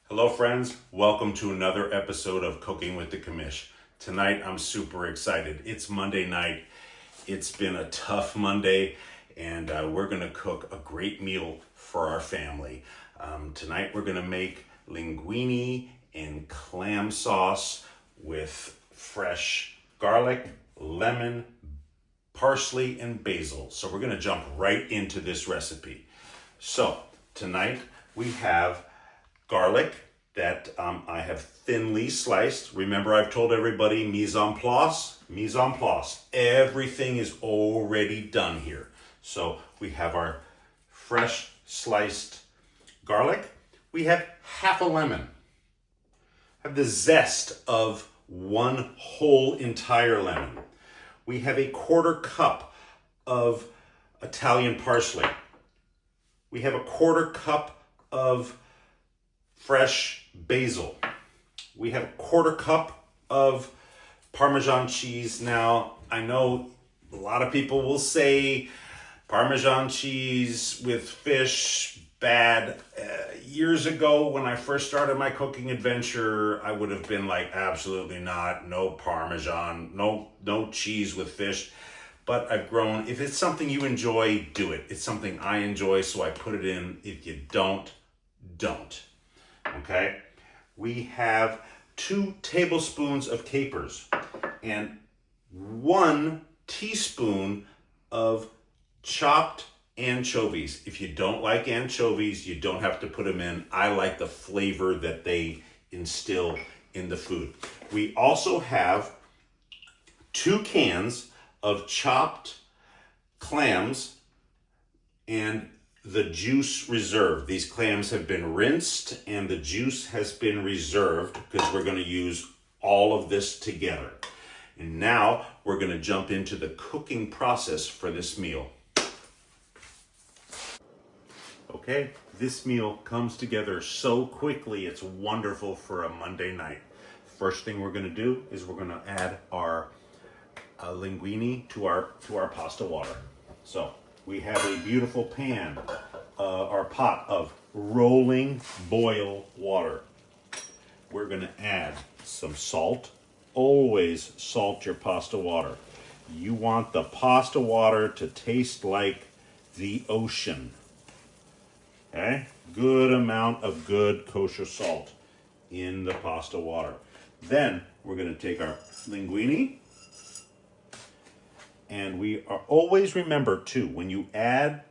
Hello friends, welcome to another episode of Cooking with the Commish. Tonight I'm super excited. It's Monday night. It's been a tough Monday and we're gonna cook a great meal for our family. Tonight we're gonna make linguini and clam sauce with fresh garlic, lemon, parsley, and basil. So we're gonna jump right into this recipe. So tonight we have garlic that I have thinly sliced. Remember, I've told everybody mise en place, mise en place. Everything is already done here. So we have our fresh sliced garlic. We have half a lemon. Have the zest of one whole entire lemon. We have a quarter cup of Italian parsley. We have a quarter cup of fresh basil. We have a quarter cup of Parmesan cheese. Now, I know a lot of people will say Parmesan cheese with fish, bad. Years ago, when I first started my cooking adventure, I would have been like, absolutely not, no Parmesan, no cheese with fish. But I've grown. If it's something you enjoy, do it. It's something I enjoy, so I put it in. If you don't. Okay? We have 2 tablespoons of capers and 1 teaspoon of chopped anchovies. If you don't like anchovies, you don't have to put them in. I like the flavor that they instill in the food. We also have 2 cans of chopped clams and the juice reserved. These clams have been rinsed and the juice has been reserved because we're going to use all of this together. And now we're going to jump into the cooking process for this meal. Okay, this meal comes together so quickly, it's wonderful for a Monday night. First thing we're going to do is we're going to add our linguini to our pasta water. So we have a beautiful pan, our pot of rolling boil water. We're going to add some salt. Always salt your pasta water. You want the pasta water to taste like the ocean. Okay? Good amount of good kosher salt in the pasta water. Then we're going to take our linguini. And we are always remember too, when you add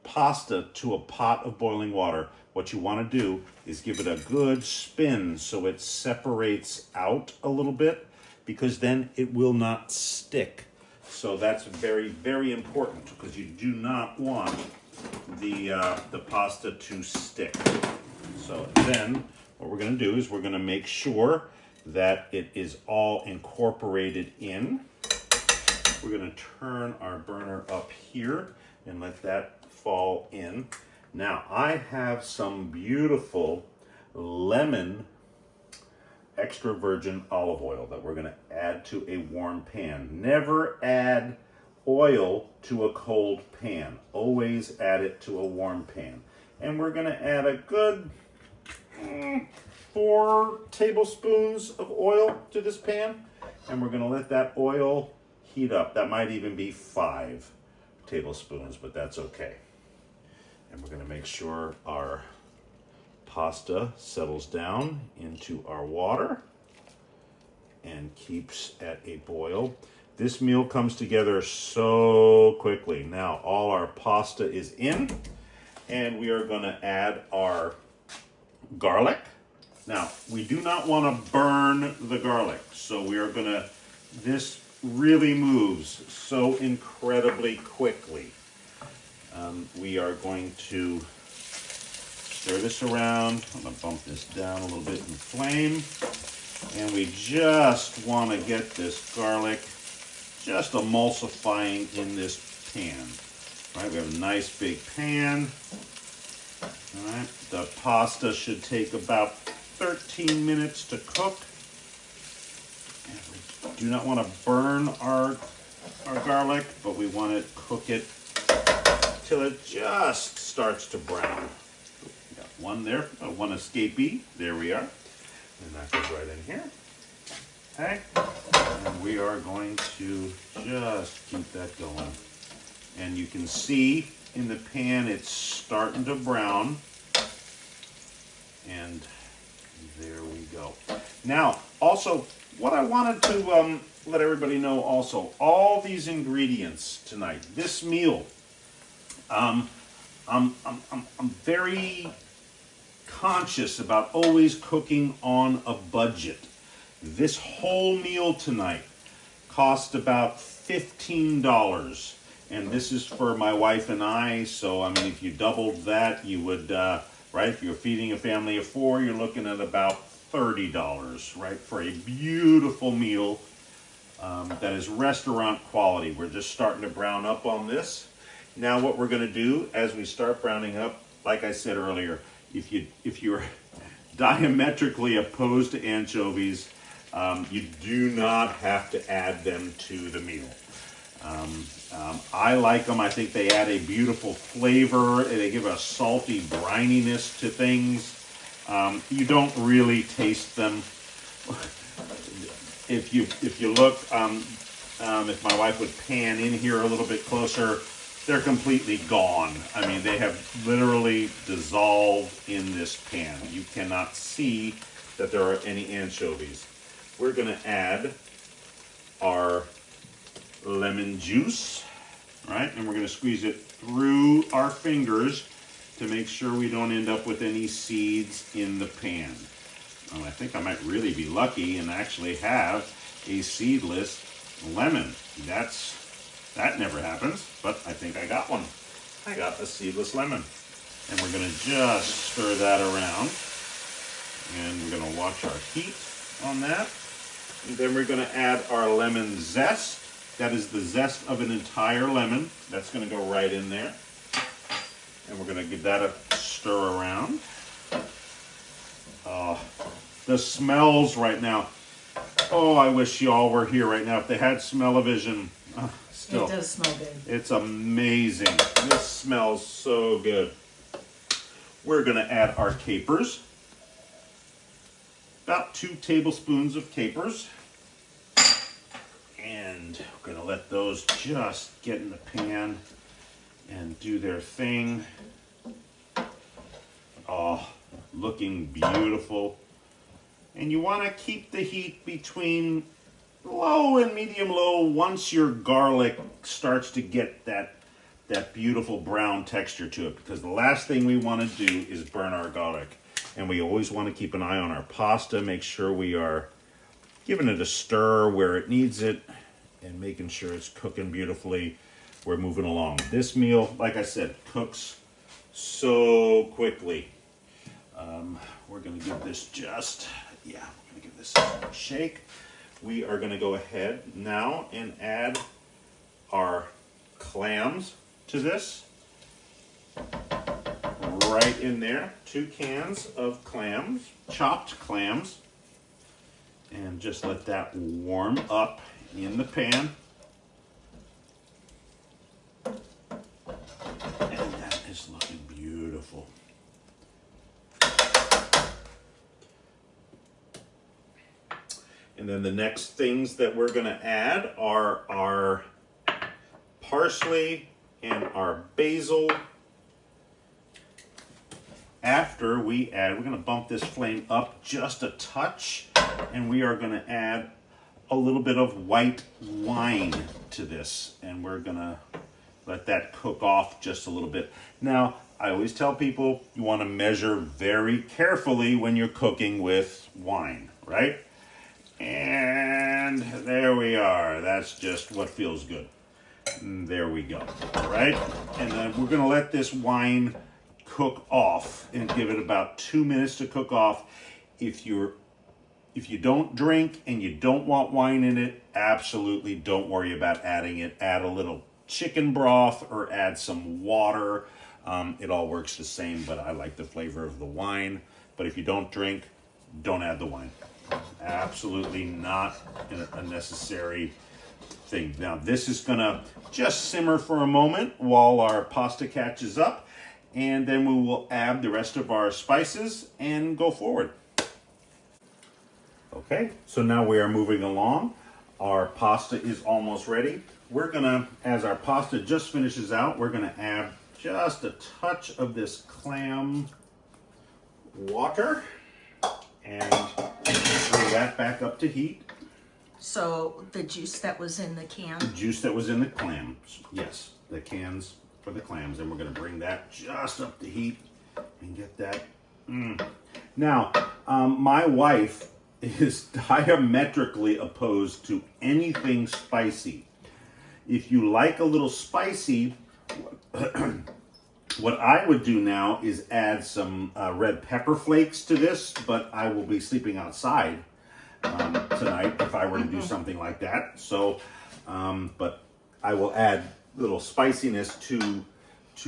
pasta to a pot of boiling water, what you want to do is give it a good spin so it separates out a little bit, because then it will not stick. So that's very, very important, because you do not want the pasta to stick. So then what we're going to do is we're going to make sure that it is all incorporated in. We're going to turn our burner up here and let that fall in. Now, I have some beautiful lemon extra virgin olive oil that we're going to add to a warm pan. Never add oil to a cold pan. Always add it to a warm pan. And we're going to add a good 4 tablespoons of oil to this pan. And we're going to let that oil heat up. That might even be 5 tablespoons, but that's okay. And we're going to make sure our pasta settles down into our water and keeps at a boil. This meal comes together so quickly. Now all our pasta is in, and we are going to add our garlic. Now, we do not want to burn the garlic, so we are going to, this really moves so incredibly quickly. We are going to stir this around. I'm going to bump this down a little bit in the flame. And we just want to get this garlic just emulsifying in this pan. All right, we have a nice big pan. All right, the pasta should take about 13 minutes to cook. And we do not want to burn our garlic, but we want to cook it till it just starts to brown. We got one there, one escapee. There we are. And that goes right in here. Okay. And we are going to just keep that going. And you can see in the pan it's starting to brown. And there we go. Now, also, what I wanted to let everybody know also, all these ingredients tonight, this meal, I'm very conscious about always cooking on a budget. This whole meal tonight cost about $15, and this is for my wife and I. So I mean, if you doubled that, you would right. If you're feeding a family of 4, you're looking at about $30, right, for a beautiful meal that is restaurant quality. We're just starting to brown up on this. Now what we're going to do as we start browning up, like I said earlier, if you're diametrically opposed to anchovies, you do not have to add them to the meal. I like them. I think they add a beautiful flavor. They give a salty brininess to things. You don't really taste them. If you look, if my wife would pan in here a little bit closer, they're completely gone. I mean, they have literally dissolved in this pan. You cannot see that there are any anchovies. We're going to add our lemon juice, right? And we're going to squeeze it through our fingers to make sure we don't end up with any seeds in the pan. I think I might really be lucky and actually have a seedless lemon. That never happens, but I think I got one. I got a seedless lemon. And we're going to just stir that around. And we're going to watch our heat on that. And then we're going to add our lemon zest. That is the zest of an entire lemon. That's going to go right in there. And we're going to give that a stir around. The smells right now. Oh, I wish y'all were here right now. If they had smell-o-vision. Still, it does smell good. It's amazing. This smells so good. We're going to add our capers. About 2 tablespoons of capers. And we're going to let those just get in the pan and do their thing. Oh, looking beautiful. And you want to keep the heat between low and medium low once your garlic starts to get that beautiful brown texture to it, because the last thing we want to do is burn our garlic. And we always want to keep an eye on our pasta, make sure we are giving it a stir where it needs it and making sure it's cooking beautifully. We're moving along. This meal, like I said, cooks so quickly. We're going to give this we're going to give this a shake. We are going to go ahead now and add our clams to this. Right in there, 2 cans of clams, chopped clams. And just let that warm up in the pan. And that is looking beautiful. And then the next things that we're going to add are our parsley and our basil. After we add, we're going to bump this flame up just a touch, and we are going to add a little bit of white wine to this, and we're going to let that cook off just a little bit. Now, I always tell people you want to measure very carefully when you're cooking with wine, right? And there we are. That's just what feels good. And there we go, right? And then we're going to let this wine cook off and give it about 2 minutes to cook off. If you don't drink and you don't want wine in it, absolutely don't worry about adding it. Add a little chicken broth or add some water. It all works the same, but I like the flavor of the wine. But if you don't drink, don't add the wine. Absolutely not a necessary thing. Now this is gonna just simmer for a moment while our pasta catches up. and then we will add the rest of our spices and go forward. Okay, so now we are moving along. Our pasta is almost ready. We're gonna, as our pasta just finishes out, we're gonna add just a touch of this clam water and bring that back up to heat. So the juice that was in the can? The juice that was in the clams, yes, the cans for the clams, and we're gonna bring that just up to heat and get that. Now, my wife is diametrically opposed to anything spicy. If you like a little spicy, what I would do now is add some red pepper flakes to this, but I will be sleeping outside tonight if I were to do something like that. So, but I will add little spiciness to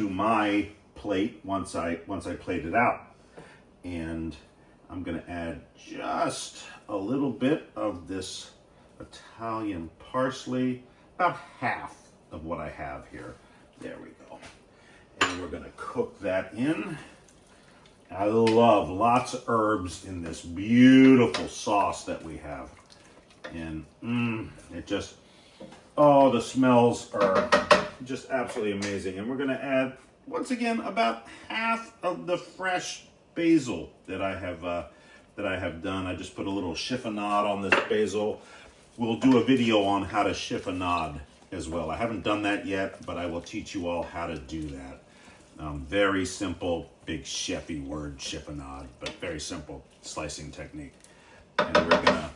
my plate once I plate it out. And I'm gonna add just a little bit of this Italian parsley, about half of what I have here. There we go. And we're gonna cook that in. I love lots of herbs in this beautiful sauce that we have. And it just, oh, the smells are just absolutely amazing. And we're gonna add, once again, about half of the fresh basil that I have done. I just put a little chiffonade on this basil. We'll do a video on how to chiffonade as well. I haven't done that yet, but I will teach you all how to do that. Very simple, big chefy word, chiffonade, but very simple slicing technique. And we're gonna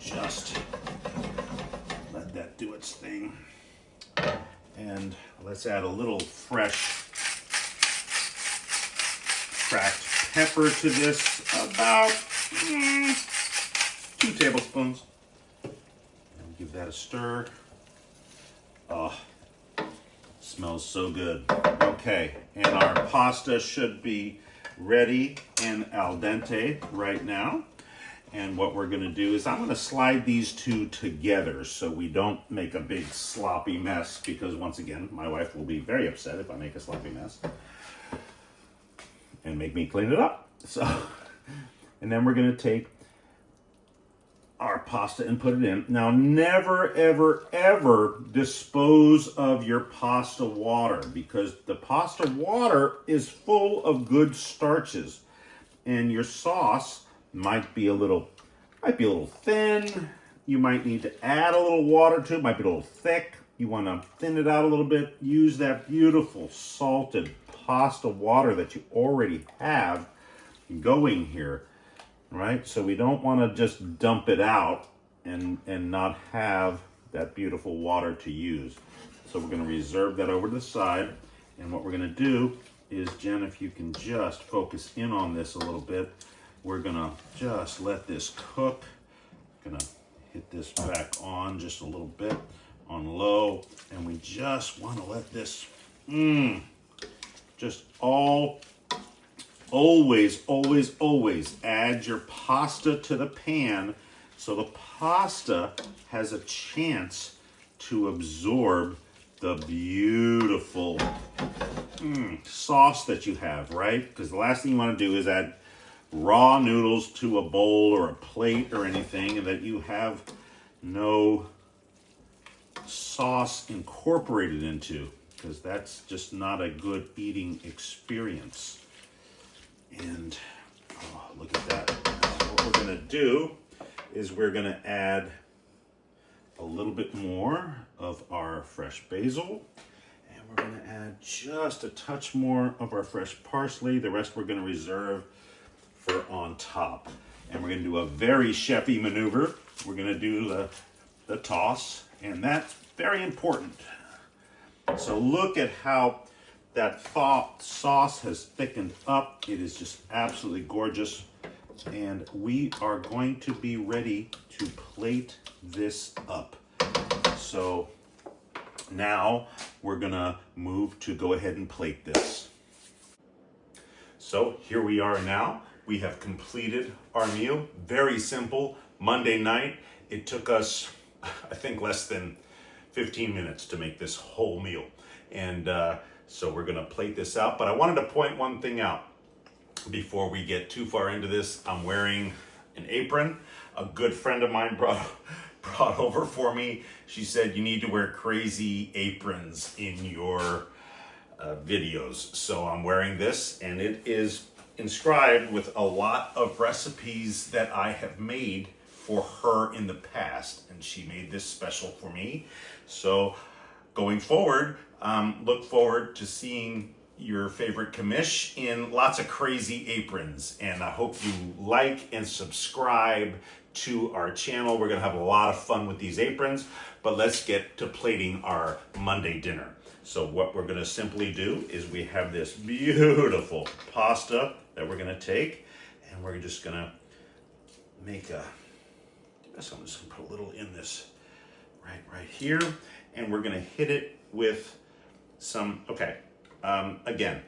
just let that do its thing. And let's add a little fresh cracked pepper to this, about 2 tablespoons. And give that a stir. Oh, smells so good. Okay, and our pasta should be ready and al dente right now. And what we're gonna do is I'm gonna slide these two together so we don't make a big sloppy mess, because once again, my wife will be very upset if I make a sloppy mess and make me clean it up. So, and then we're gonna take our pasta and put it in. Now, never, ever, ever dispose of your pasta water, because the pasta water is full of good starches, and your sauce might be a little thin. You might need to add a little water to it. Might be a little thick. You want to thin it out a little bit. Use that beautiful salted pasta water that you already have going here, right? So we don't want to just dump it out and not have that beautiful water to use. So we're going to reserve that over to the side. And what we're going to do is, Jen, if you can just focus in on this a little bit, we're going to just let this cook. Going to hit this back on just a little bit on low, and we just want to let this just always add your pasta to the pan so the pasta has a chance to absorb the beautiful sauce that you have, right? Because the last thing you want to do is add raw noodles to a bowl or a plate or anything, and that you have no sauce incorporated into, because that's just not a good eating experience. And oh, look at that. What we're going to do is we're going to add a little bit more of our fresh basil, and we're going to add just a touch more of our fresh parsley. The rest we're going to reserve for on top. And we're going to do a very chefy maneuver. We're going to do the toss, and that's very important. So look at how that sauce has thickened up. It is just absolutely gorgeous. And we are going to be ready to plate this up. So now we're gonna move to go ahead and plate this. So here we are now. We have completed our meal. Very simple, Monday night. It took us, I think, less than 15 minutes to make this whole meal. And So we're gonna plate this out, but I wanted to point one thing out before we get too far into this. I'm wearing an apron. A good friend of mine brought over for me. She said, you need to wear crazy aprons in your videos. So I'm wearing this, and it is inscribed with a lot of recipes that I have made for her in the past, and she made this special for me. So going forward, look forward to seeing your favorite commish in lots of crazy aprons. And I hope you like and subscribe to our channel. We're gonna have a lot of fun with these aprons, but let's get to plating our Monday dinner. So what we're gonna simply do is we have this beautiful pasta that we're gonna take, and we're just gonna make a, I guess I'm just gonna put a little in this right here, and we're gonna hit it with some, again,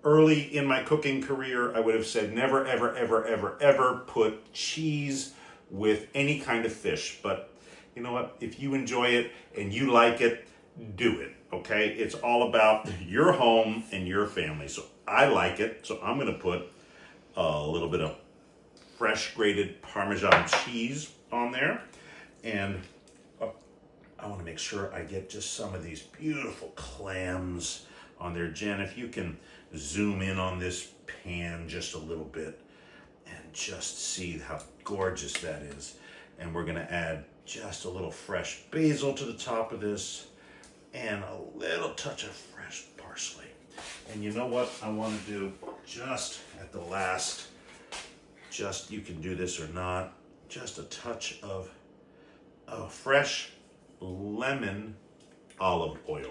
early in my cooking career, I would have said never, ever, ever, ever, ever put cheese with any kind of fish. But you know what? If you enjoy it and you like it, do it, okay? It's all about your home and your family. So I like it, so I'm gonna put a little bit of fresh grated Parmesan cheese on there. And I wanna make sure I get just some of these beautiful clams on there. Jen, if you can zoom in on this pan just a little bit and just see how gorgeous that is. And we're gonna add just a little fresh basil to the top of this and a little touch of fresh parsley. And you know what I wanna do just at the last, you can do this or not, just a touch of fresh lemon olive oil.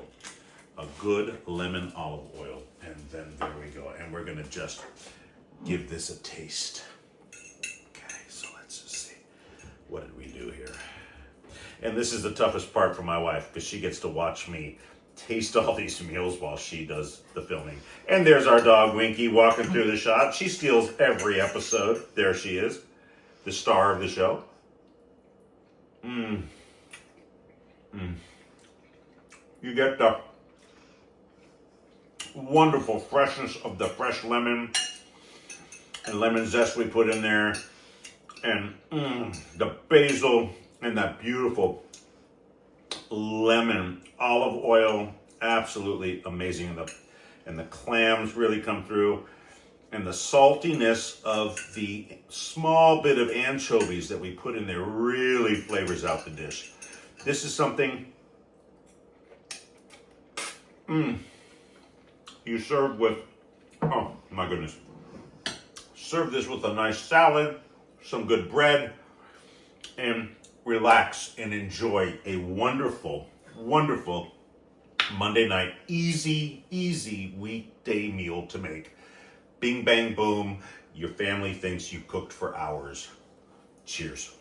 A good lemon olive oil. And then there we go. And we're gonna just give this a taste. Okay, so let's just see. What did we do here? And this is the toughest part for my wife, because she gets to watch me taste all these meals while she does the filming. And there's our dog Winky walking through the shot. She steals every episode. There she is, the star of the show. You get the wonderful freshness of the fresh lemon and lemon zest we put in there, and the basil and that beautiful lemon olive oil, absolutely amazing. And the clams really come through, and the saltiness of the small bit of anchovies that we put in there really flavors out the dish. This is something you serve with, oh my goodness. Serve this with a nice salad, some good bread, and relax and enjoy a wonderful, wonderful Monday night, easy weekday meal to make. Bing, bang, boom. Your family thinks you cooked for hours. Cheers.